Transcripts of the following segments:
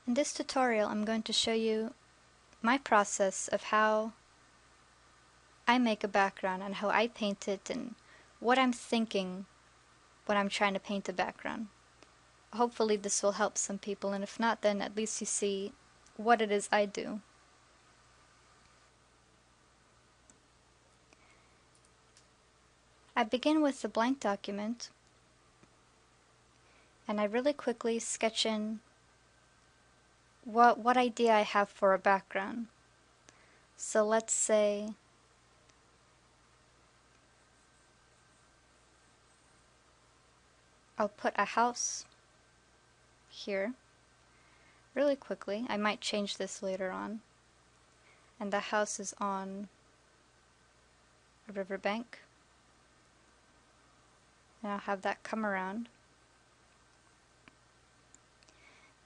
In this tutorial, I'm going to show you my process of how I make a background and how I paint it and what I'm thinking when I'm trying to paint a background. Hopefully this will help some people, and if not, then at least you see what it is I do. I begin with the blank document, and I really quickly sketch in what idea I have for a background. So let's say I'll put a house here really quickly. I might change this later on. And the house is on a riverbank. And I'll have that come around.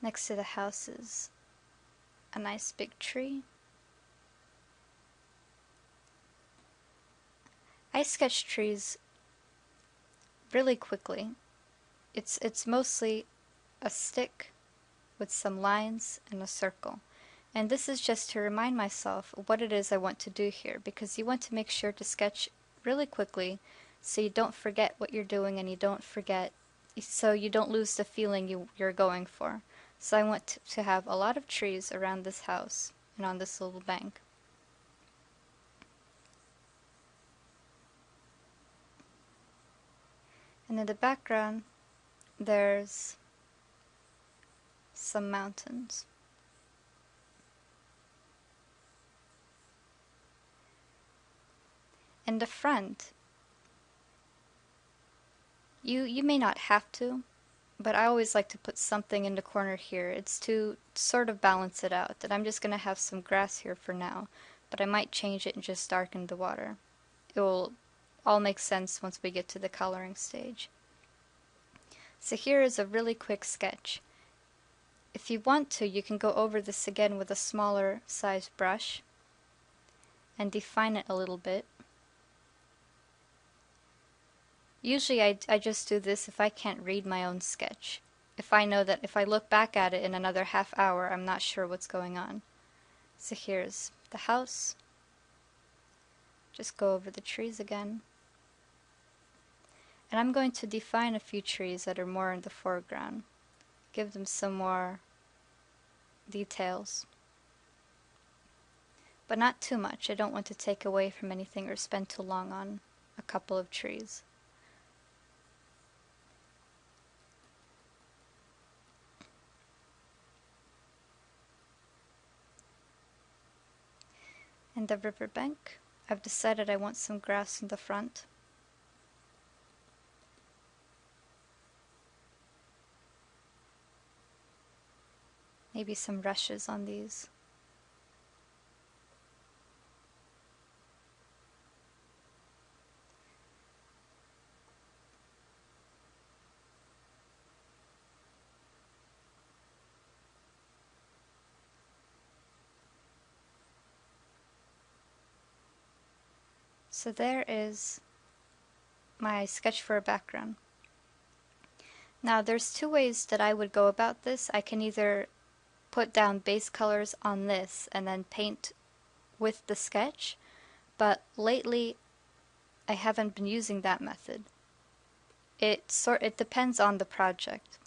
Next to the house is a nice big tree. I sketch trees really quickly. It's mostly a stick with some lines and a circle. And this is just to remind myself what it is I want to do here, because you want to make sure to sketch really quickly so you don't forget what you're doing and so you don't lose the feeling you're going for. So I want to have a lot of trees around this house and on this little bank. And in the background, there's some mountains. In the front, you may not have to, but I always like to put something in the corner here. It's to sort of balance it out. And I'm just going to have some grass here for now, but I might change it and just darken the water. It will all make sense once we get to the coloring stage. So here is a really quick sketch. If you want to, you can go over this again with a smaller size brush and define it a little bit. Usually I just do this if I can't read my own sketch. If I know that if I look back at it in another half hour, I'm not sure what's going on. So here's the house. Just go over the trees again. And I'm going to define a few trees that are more in the foreground. Give them some more details. But not too much. I don't want to take away from anything or spend too long on a couple of trees. In the riverbank, I've decided I want some grass in the front. Maybe some rushes on these. So there is my sketch for a background. Now there's two ways that I would go about this. I can either put down base colors on this and then paint with the sketch, but lately I haven't been using that method. It depends on the project.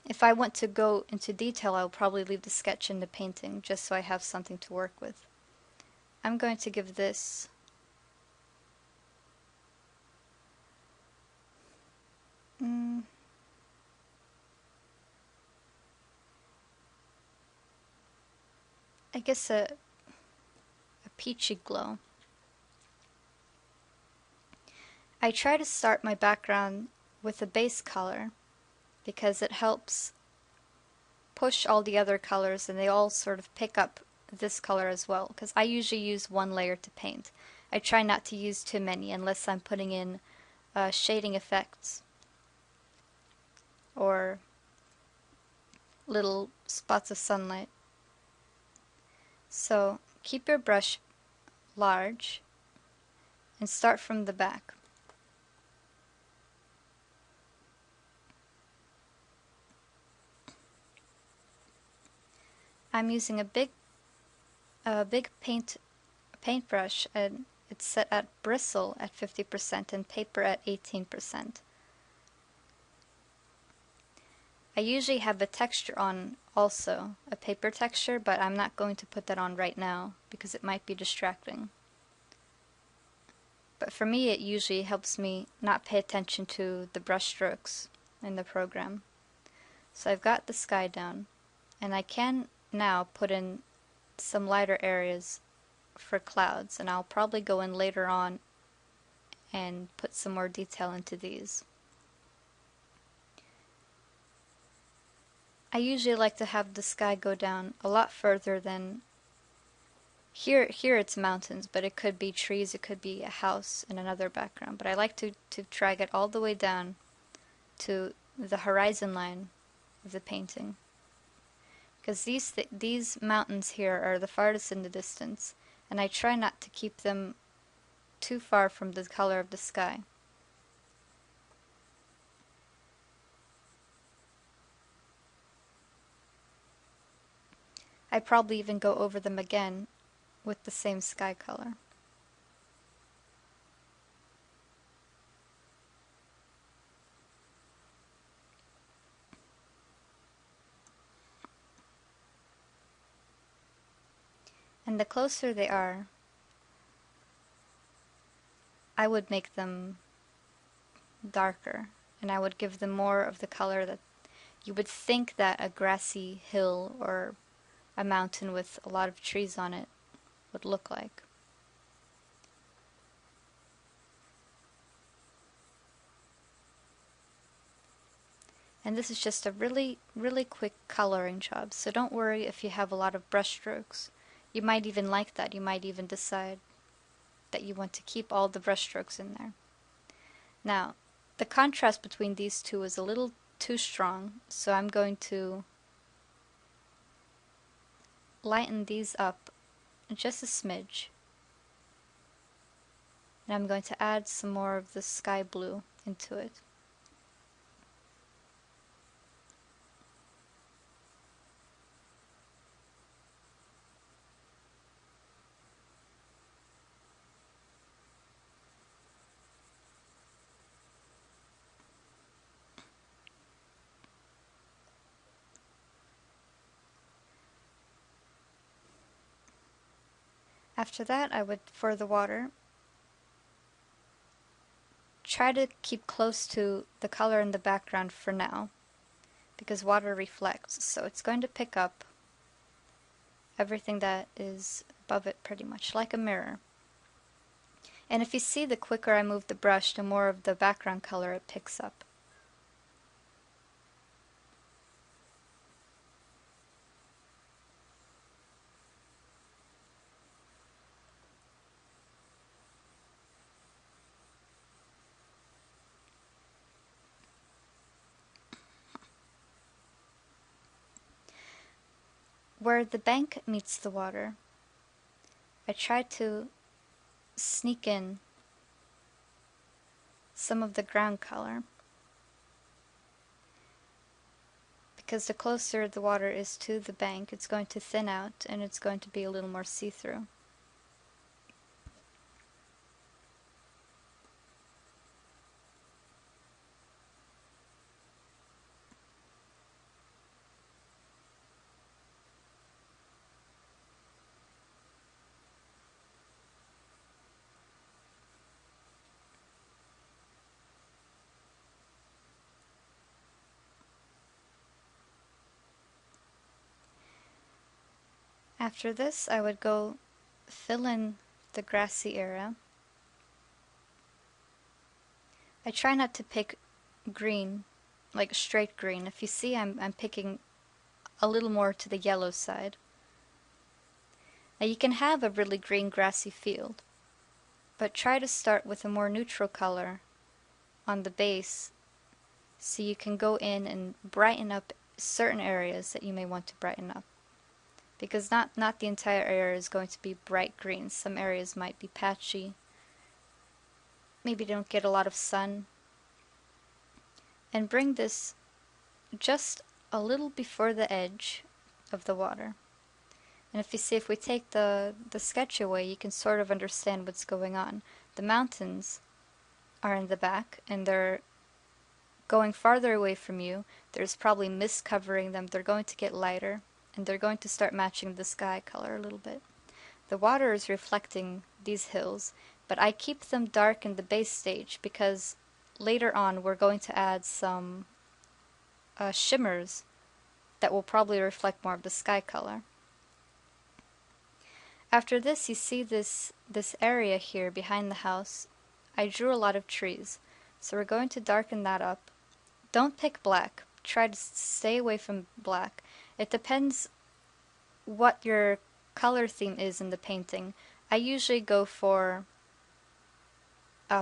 If I want to go into detail, I'll probably leave the sketch in the painting just so I have something to work with. I'm going to give this I guess a peachy glow. I try to start my background with a base color because it helps push all the other colors and they all sort of pick up this color as well, because I usually use one layer to paint. I try not to use too many unless I'm putting in shading effects or little spots of sunlight. So keep your brush large and start from the back. I'm using a big paintbrush, and it's set at bristle at 50% and paper at 18%. I usually have a texture on also, a paper texture, but I'm not going to put that on right now because it might be distracting. But for me, it usually helps me not pay attention to the brush strokes in the program. So I've got the sky down, and I can now put in some lighter areas for clouds, and I'll probably go in later on and put some more detail into these. I usually like to have the sky go down a lot further than here it's mountains, but it could be trees, it could be a house in another background. But I like to drag it all the way down to the horizon line of the painting. Because these mountains here are the farthest in the distance, and I try not to keep them too far from the color of the sky. I probably even go over them again with the same sky color. And the closer they are, I would make them darker, and I would give them more of the color that you would think that a grassy hill or a mountain with a lot of trees on it would look like. And this is just a really quick coloring job, so don't worry if you have a lot of brush strokes. You might even like that. You might even decide that you want to keep all the brush strokes in there. Now, the contrast between these two is a little too strong, so I'm going to lighten these up just a smidge. And I'm going to add some more of the sky blue into it. After that, I would, for the water, try to keep close to the color in the background for now, because water reflects, so it's going to pick up everything that is above it pretty much, like a mirror. And if you see, the quicker I move the brush, the more of the background color it picks up. Where the bank meets the water, I try to sneak in some of the ground color, because the closer the water is to the bank, it's going to thin out and it's going to be a little more see-through. After this, I would go fill in the grassy area. I try not to pick green, like straight green. If you see, I'm picking a little more to the yellow side. Now you can have a really green grassy field, but try to start with a more neutral color on the base so you can go in and brighten up certain areas that you may want to brighten up. Because not the entire area is going to be bright green. Some areas might be patchy. Maybe don't get a lot of sun. And bring this just a little before the edge of the water. And if you see, if we take the sketch away, you can sort of understand what's going on. The mountains are in the back, and they're going farther away from you. There's probably mist covering them. They're going to get lighter, and they're going to start matching the sky color a little bit. The water is reflecting these hills, but I keep them dark in the base stage because later on we're going to add some shimmers that will probably reflect more of the sky color. After this, you see this area here behind the house. I drew a lot of trees, so we're going to darken that up. Don't pick black. Try to stay away from black. It depends what your color theme is in the painting. I usually go for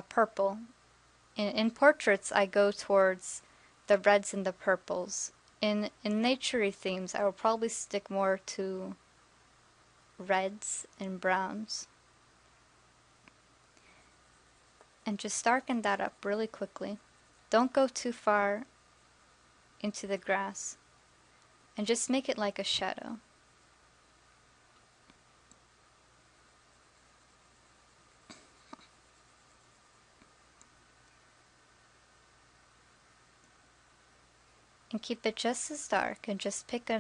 purple. In portraits, I go towards the reds and the purples. In naturey themes, I will probably stick more to reds and browns. And just darken that up really quickly. Don't go too far into the grass. And just make it like a shadow. And keep it just as dark, and just pick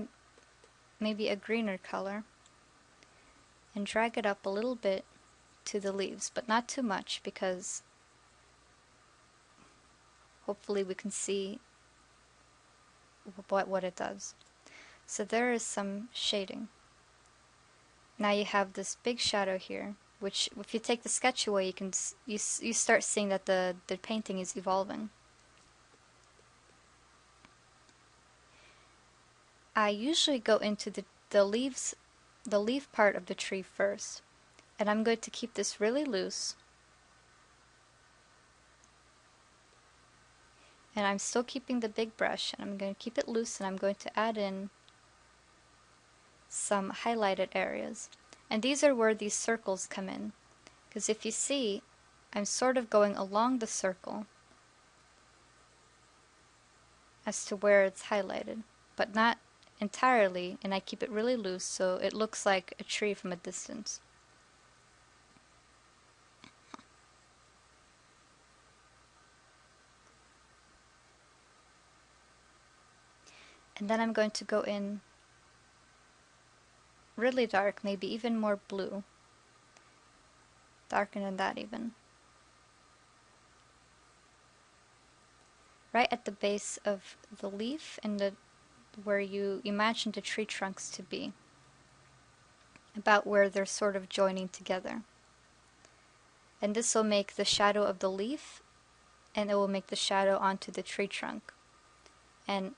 maybe a greener color and drag it up a little bit to the leaves, but not too much, because hopefully we can see what it does. So there is some shading. Now you have this big shadow here, which if you take the sketch away, you start seeing that the painting is evolving. I usually go into the leaves, the leaf part of the tree first, and I'm going to keep this really loose. And I'm still keeping the big brush, and I'm going to keep it loose, and I'm going to add in some highlighted areas. And these are where these circles come in, because if you see, I'm sort of going along the circle as to where it's highlighted, but not entirely, and I keep it really loose so it looks like a tree from a distance. And then I'm going to go in really dark, maybe even more blue. Darker than that even. Right at the base of the leaf and where you imagine the tree trunks to be. About where they're sort of joining together. And this will make the shadow of the leaf, and it will make the shadow onto the tree trunk. And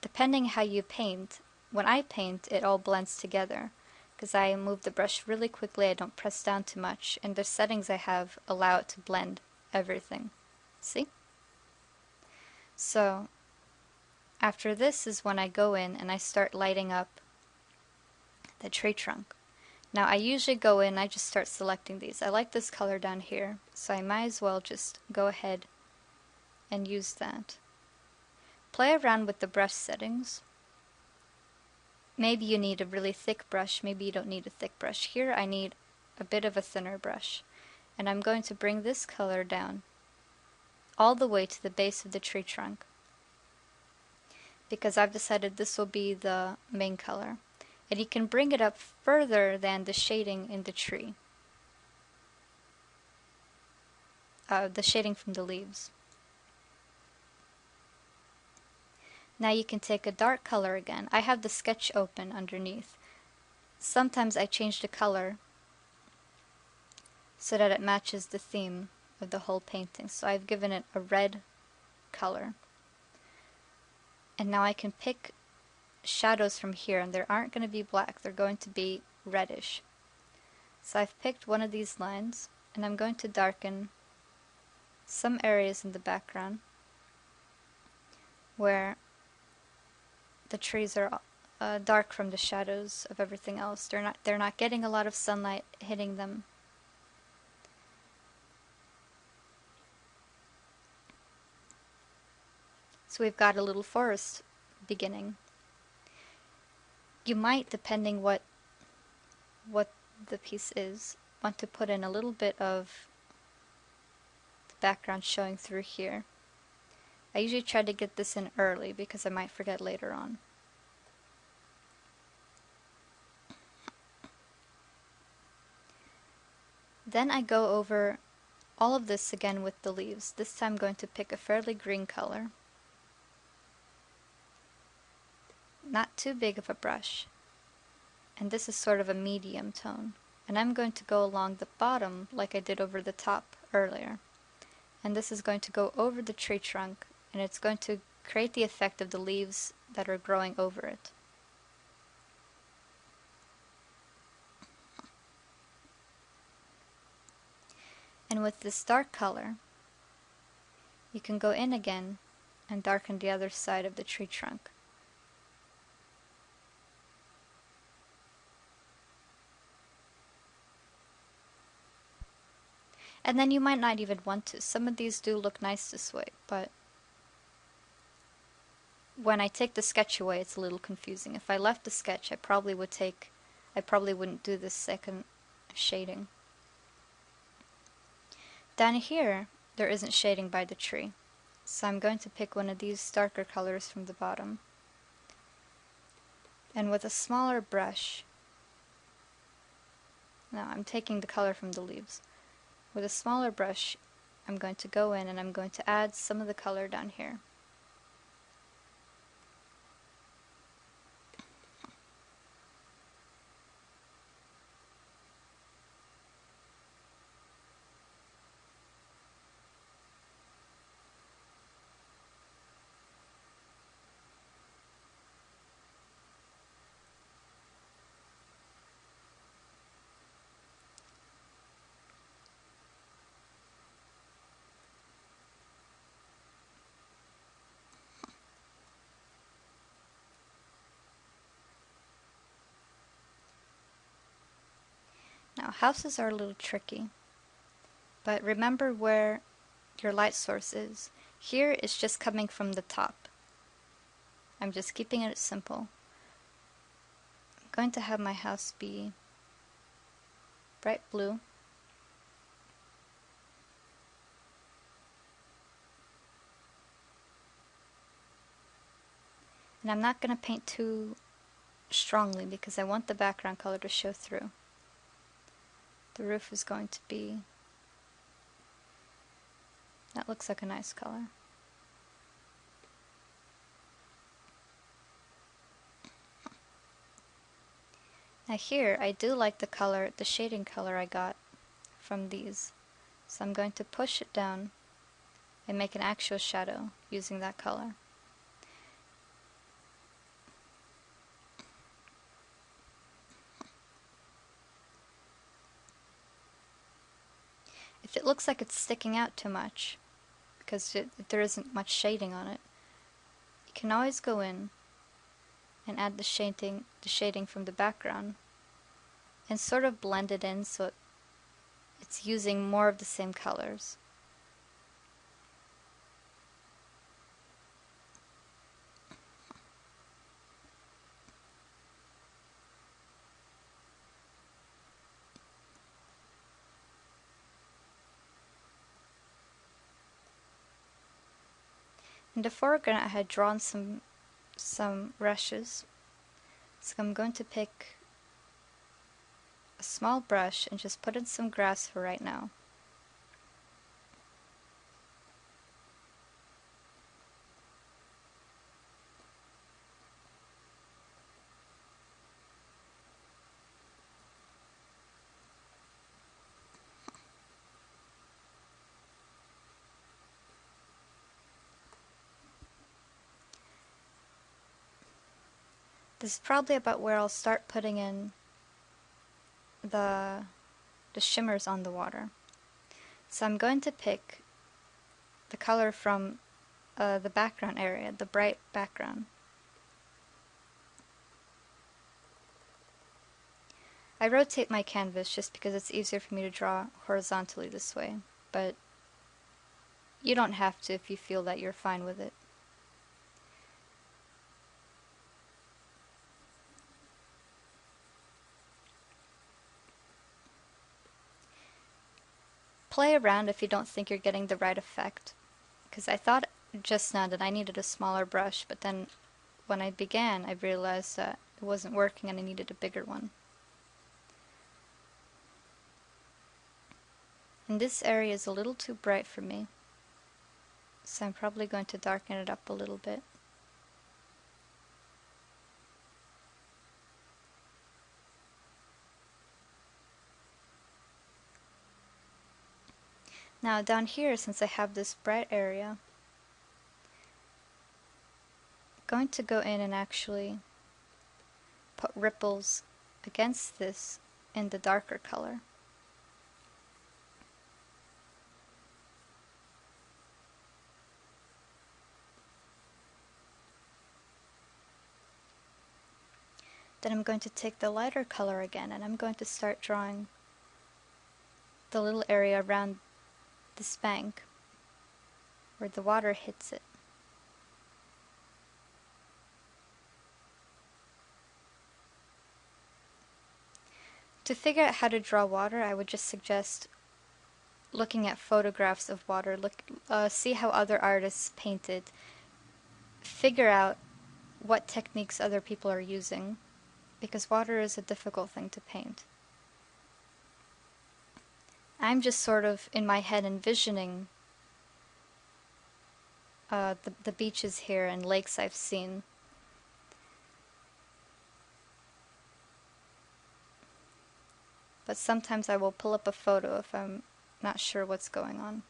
depending how you paint, when I paint, it all blends together, because I move the brush really quickly, I don't press down too much, and the settings I have allow it to blend everything. See? So, after this is when I go in and I start lighting up the tree trunk. Now I usually go in, I just start selecting these. I like this color down here, so I might as well just go ahead and use that. Play around with the brush settings. Maybe you need a really thick brush, maybe you don't need a thick brush. Here I need a bit of a thinner brush. And I'm going to bring this color down all the way to the base of the tree trunk, because I've decided this will be the main color. And you can bring it up further than the shading in the tree. The shading from the leaves. Now you can take a dark color again. I have the sketch open underneath. Sometimes I change the color so that it matches the theme of the whole painting. So I've given it a red color. And now I can pick shadows from here, and they aren't going to be black, they're going to be reddish. So I've picked one of these lines, and I'm going to darken some areas in the background where the trees are dark from the shadows of everything else. They're not getting a lot of sunlight hitting them. So we've got a little forest beginning. You might, depending what what the piece is, want to put in a little bit of the background showing through here. I usually try to get this in early because I might forget later on. Then I go over all of this again with the leaves. This time I'm going to pick a fairly green color. Not too big of a brush. And this is sort of a medium tone. And I'm going to go along the bottom like I did over the top earlier. And this is going to go over the tree trunk, and it's going to create the effect of the leaves that are growing over it. And with this dark color, you can go in again and darken the other side of the tree trunk. And then you might not even want to. Some of these do look nice this way, but when I take the sketch away, it's a little confusing. If I left the sketch, I probably wouldn't do this second shading. Down here, there isn't shading by the tree, so I'm going to pick one of these darker colors from the bottom. And with a smaller brush, now I'm taking the color from the leaves. With a smaller brush, I'm going to go in and I'm going to add some of the color down here. Now, houses are a little tricky, but remember where your light source is. Here it's just coming from the top. I'm just keeping it simple. I'm going to have my house be bright blue. And I'm not going to paint too strongly because I want the background color to show through. The roof is going to be, that looks like a nice color. Now here, I do like the color, the shading color I got from these. So I'm going to push it down and make an actual shadow using that color. If it looks like it's sticking out too much, because there isn't much shading on it, you can always go in and add the shading from the background and sort of blend it in so it's using more of the same colors. In the foreground I had drawn some rushes, so I'm going to pick a small brush and just put in some grass for right now. This is probably about where I'll start putting in the shimmers on the water. So I'm going to pick the color from the background area, the bright background. I rotate my canvas just because it's easier for me to draw horizontally this way, but you don't have to if you feel that you're fine with it. play around if you don't think you're getting the right effect. Because I thought just now that I needed a smaller brush, but then when I began, I realized that it wasn't working and I needed a bigger one. And this area is a little too bright for me, so I'm probably going to darken it up a little bit. Now down here, since I have this bright area, I'm going to go in and actually put ripples against this in the darker color. Then I'm going to take the lighter color again and I'm going to start drawing the little area around this bank where the water hits it. To figure out how to draw water, I would just suggest looking at photographs of water, see how other artists painted, figure out what techniques other people are using, because water is a difficult thing to paint. I'm just sort of in my head envisioning the beaches here and lakes I've seen. But sometimes I will pull up a photo if I'm not sure what's going on.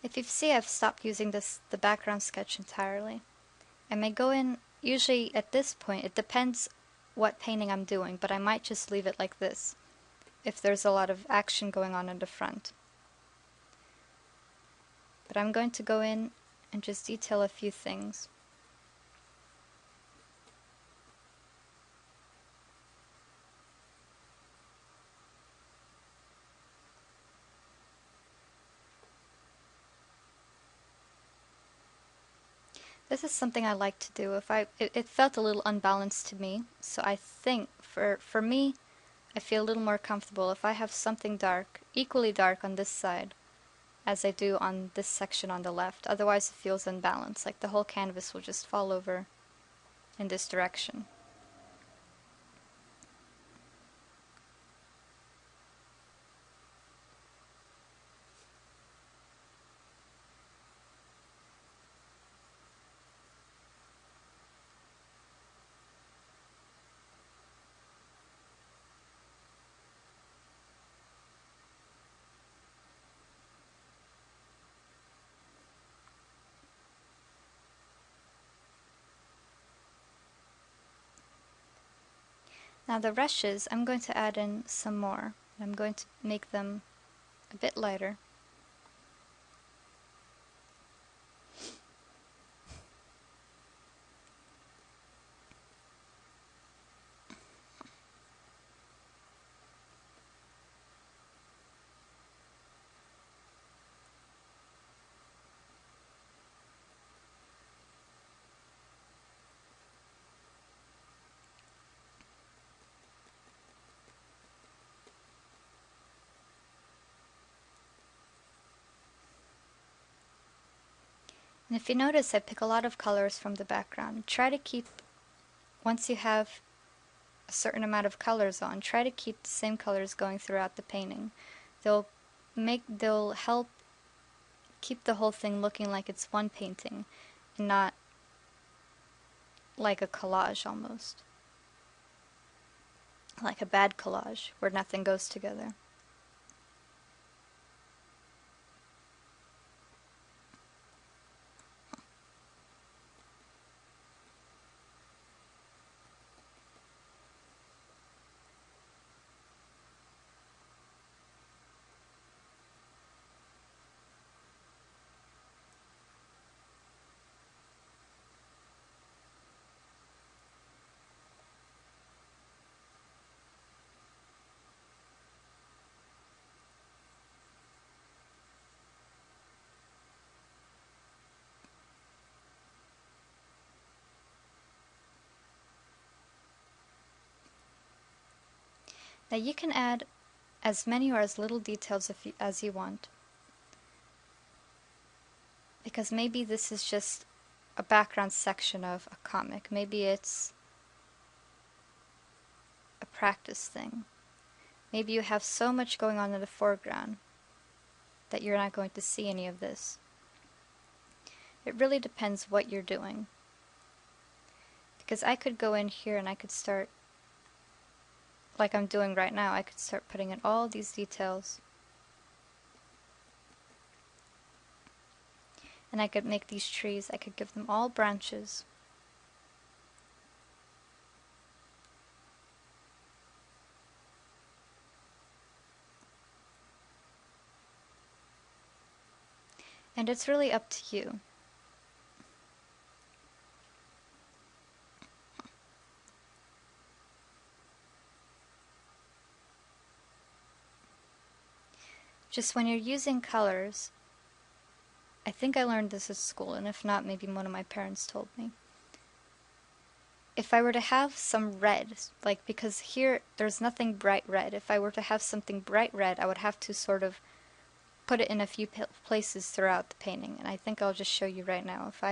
If you see, I've stopped using the background sketch entirely. I may go in, usually at this point, it depends what painting I'm doing, but I might just leave it like this, if there's a lot of action going on in the front. But I'm going to go in and just detail a few things. This is something I like to do. It felt a little unbalanced to me, so I think for me, I feel a little more comfortable if I have something dark, equally dark on this side, as I do on this section on the left. Otherwise it feels unbalanced, like the whole canvas will just fall over in this direction. Now the rushes, I'm going to add in some more. I'm going to make them a bit lighter. And if you notice, I pick a lot of colors from the background. Try to keep, once you have a certain amount of colors on, try to keep the same colors going throughout the painting. They'll help keep the whole thing looking like it's one painting and not like a collage almost. Like a bad collage where nothing goes together. Now you can add as many or as little details as you want, because maybe this is just a background section of a comic. Maybe it's a practice thing. Maybe you have so much going on in the foreground that you're not going to see any of this. It really depends what you're doing. Because I could go in here and I could start, like I'm doing right now, I could start putting in all these details. And I could make these trees, I could give them all branches. And it's really up to you. Just when you're using colors, I think I learned this at school, and if not, maybe one of my parents told me. If I were to have some red, like because here there's nothing bright red, if I were to have something bright red, I would have to sort of put it in a few places throughout the painting, and I think I'll just show you right now. If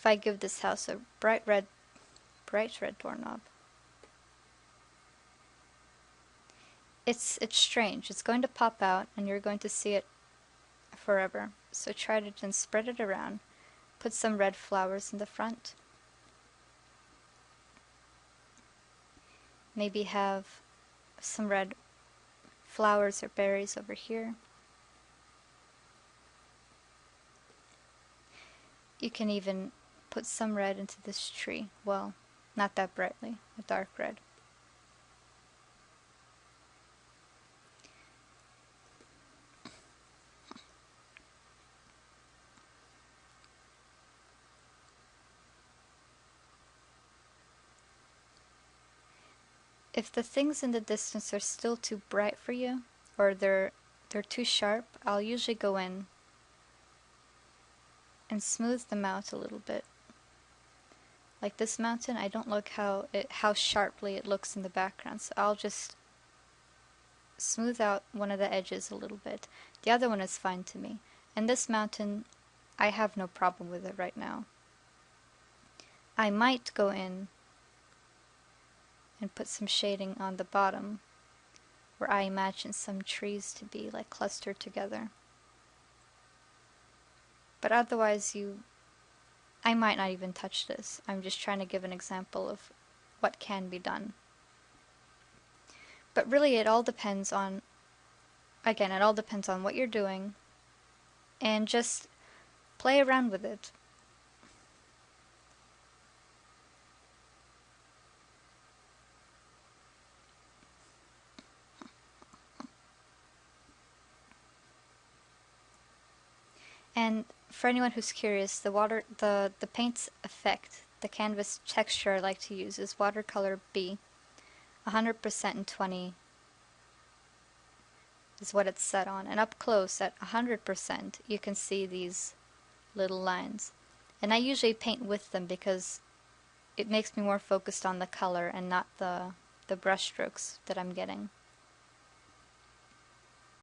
I give this house a bright red doorknob, it's strange. It's going to pop out, and you're going to see it forever. So try to then spread it around. Put some red flowers in the front. Maybe have some red flowers or berries over here. You can even put some red into this tree. Well, not that brightly, a dark red. If the things in the distance are still too bright for you, or they're too sharp, I'll usually go in and smooth them out a little bit. Like this mountain, I don't like how sharply it looks in the background, so I'll just smooth out one of the edges a little bit. The other one is fine to me. And this mountain, I have no problem with it right now. I might go in and put some shading on the bottom where I imagine some trees to be like clustered together. But otherwise I might not even touch this. I'm just trying to give an example of what can be done. But really it all depends on, again, it all depends on what you're doing, and just play around with it. And for anyone who's curious, the paint's effect, the canvas texture I like to use is watercolor B. 100% and 20 is what it's set on. And up close at 100%, you can see these little lines. And I usually paint with them because it makes me more focused on the color and not the brush strokes that I'm getting.